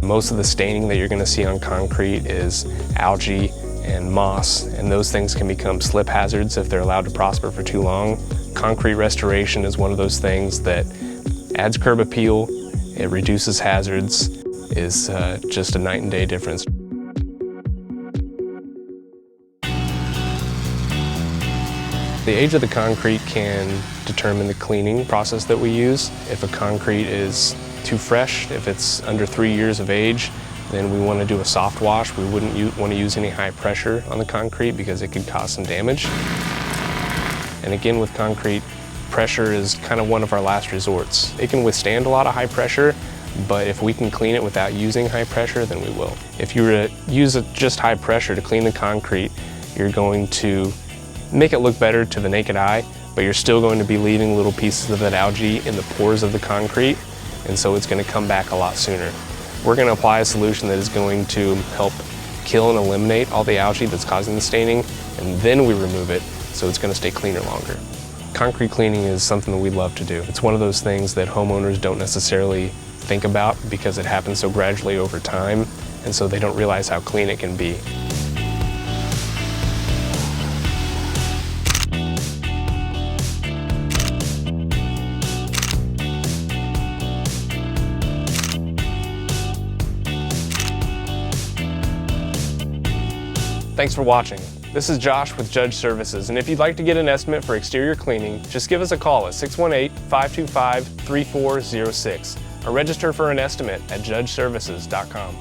Most of the staining that you're going to see on concrete is algae and moss, and those things can become slip hazards if they're allowed to prosper for too long. Concrete restoration is one of those things that adds curb appeal, it reduces hazards, is just a night and day difference. The age of the concrete can determine the cleaning process that we use. If a concrete is too fresh, if it's under 3 years of age, then we want to do a soft wash. We wouldn't want to use any high pressure on the concrete because it could cause some damage. And again, with concrete, pressure is kind of one of our last resorts. It can withstand a lot of high pressure, but if we can clean it without using high pressure, then we will. If you were to use just high pressure to clean the concrete, you're going to make it look better to the naked eye, but you're still going to be leaving little pieces of that algae in the pores of the concrete, and so it's going to come back a lot sooner. We're going to apply a solution that is going to help kill and eliminate all the algae that's causing the staining, and then we remove it, so it's going to stay cleaner longer. Concrete cleaning is something that we love to do. It's one of those things that homeowners don't necessarily think about because it happens so gradually over time, and so they don't realize how clean it can be. Thanks for watching. This is Josh with Judge Services, and if you'd like to get an estimate for exterior cleaning, just give us a call at 618-525-3406 or register for an estimate at judgeservices.com.